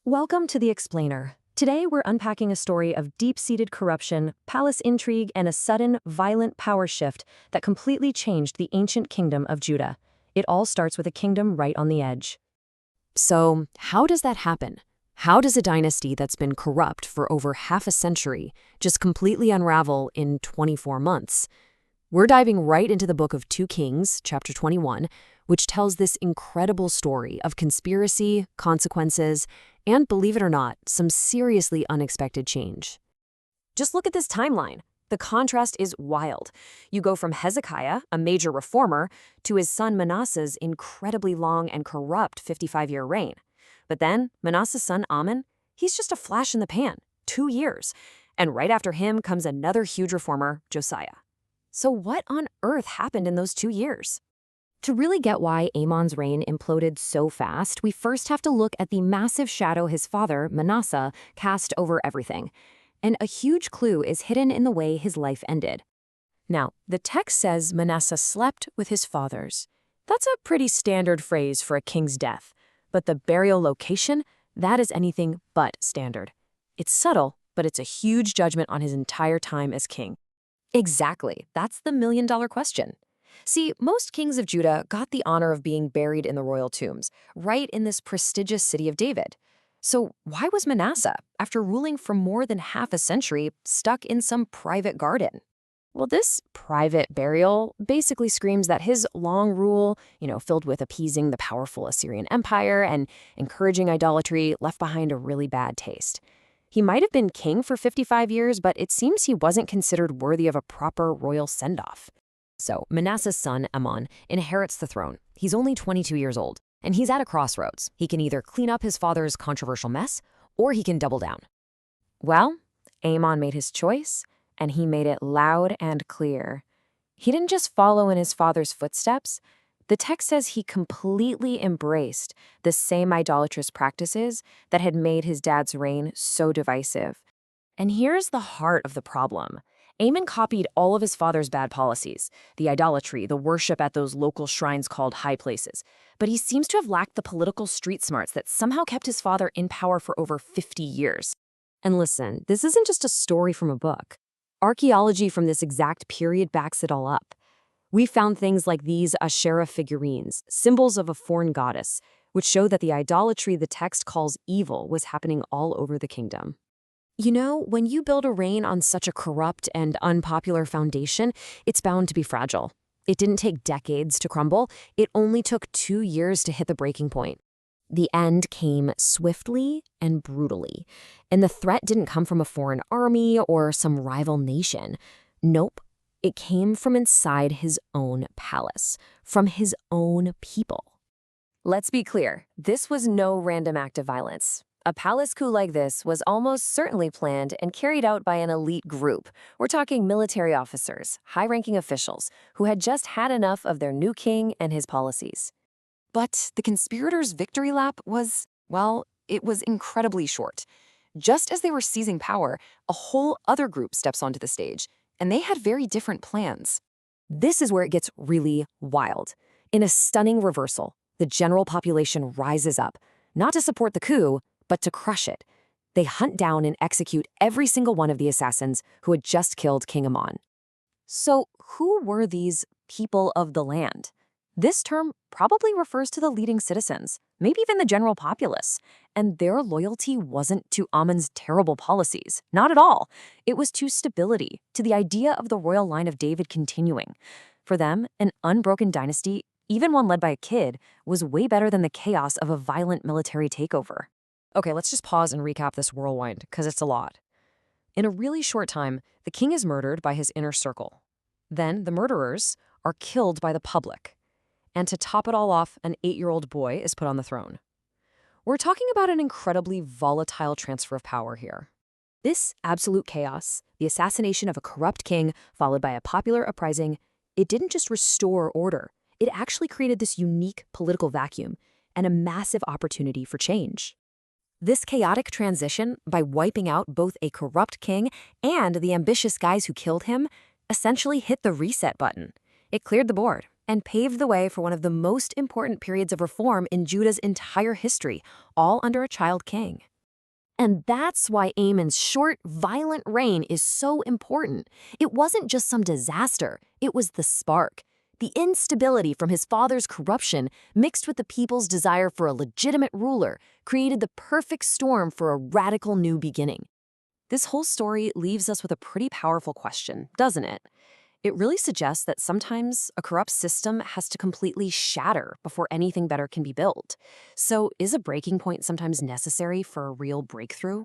Welcome to The Explainer. Today we're unpacking a story of deep-seated corruption, palace intrigue, and a sudden, violent power shift that completely changed the ancient kingdom of Judah. It all starts with a kingdom right on the edge. So, how does that happen? How does a dynasty that's been corrupt for over half a century just completely unravel in 24 months? We're diving right into the book of 2 Kings, chapter 21, which tells this incredible story of conspiracy, consequences, and, believe it or not, some seriously unexpected change. Just look at this timeline. The contrast is wild. You go from Hezekiah, a major reformer, to his son Manasseh's incredibly long and corrupt 55-year reign. But then, Manasseh's son Amon, he's just a flash in the pan, 2 years. And right after him comes another huge reformer, Josiah. So what on earth happened in those 2 years? To really get why Amon's reign imploded so fast, we first have to look at the massive shadow his father, Manasseh, cast over everything. And a huge clue is hidden in the way his life ended. Now, the text says Manasseh slept with his fathers. That's a pretty standard phrase for a king's death. But the burial location, that is anything but standard. It's subtle, but it's a huge judgment on his entire time as king. Exactly. That's the million-dollar question. See, most kings of Judah got the honor of being buried in the royal tombs, right in this prestigious city of David. So why was Manasseh, after ruling for more than half a century, stuck in some private garden? Well, this private burial basically screams that his long rule, filled with appeasing the powerful Assyrian Empire and encouraging idolatry, left behind a really bad taste. He might have been king for 55 years, but it seems he wasn't considered worthy of a proper royal send-off. So Manasseh's son, Amon, inherits the throne. He's only 22 years old, and he's at a crossroads. He can either clean up his father's controversial mess, or he can double down. Well, Amon made his choice, and he made it loud and clear. He didn't just follow in his father's footsteps. The text says he completely embraced the same idolatrous practices that had made his dad's reign so divisive. And here's the heart of the problem. Amon copied all of his father's bad policies, the idolatry, the worship at those local shrines called high places. But he seems to have lacked the political street smarts that somehow kept his father in power for over 50 years. And listen, this isn't just a story from a book. Archaeology from this exact period backs it all up. We found things like these Asherah figurines, symbols of a foreign goddess, which show that the idolatry the text calls evil was happening all over the kingdom. When you build a reign on such a corrupt and unpopular foundation, it's bound to be fragile. It didn't take decades to crumble. It only took 2 years to hit the breaking point. The end came swiftly and brutally. And the threat didn't come from a foreign army or some rival nation. Nope. It came from inside his own palace, from his own people. Let's be clear, this was no random act of violence. A palace coup like this was almost certainly planned and carried out by an elite group. We're talking military officers, high-ranking officials, who had just had enough of their new king and his policies. But the conspirators' victory lap was, it was incredibly short. Just as they were seizing power, a whole other group steps onto the stage, and they had very different plans. This is where it gets really wild. In a stunning reversal, the general population rises up, not to support the coup, but to crush it. They hunt down and execute every single one of the assassins who had just killed King Amon. So who were these people of the land? This term probably refers to the leading citizens, maybe even the general populace. And their loyalty wasn't to Amon's terrible policies, not at all. It was to stability, to the idea of the royal line of David continuing. For them, an unbroken dynasty, even one led by a kid, was way better than the chaos of a violent military takeover. Okay, let's just pause and recap this whirlwind, because it's a lot. In a really short time, the king is murdered by his inner circle. Then the murderers are killed by the public. And to top it all off, an 8-year-old boy is put on the throne. We're talking about an incredibly volatile transfer of power here. This absolute chaos, the assassination of a corrupt king followed by a popular uprising, it didn't just restore order. It actually created this unique political vacuum and a massive opportunity for change. This chaotic transition, by wiping out both a corrupt king and the ambitious guys who killed him, essentially hit the reset button. It cleared the board and paved the way for one of the most important periods of reform in Judah's entire history, all under a child king. And that's why Amon's short, violent reign is so important. It wasn't just some disaster, it was the spark. The instability from his father's corruption, mixed with the people's desire for a legitimate ruler, created the perfect storm for a radical new beginning. This whole story leaves us with a pretty powerful question, doesn't it? It really suggests that sometimes a corrupt system has to completely shatter before anything better can be built. So, is a breaking point sometimes necessary for a real breakthrough?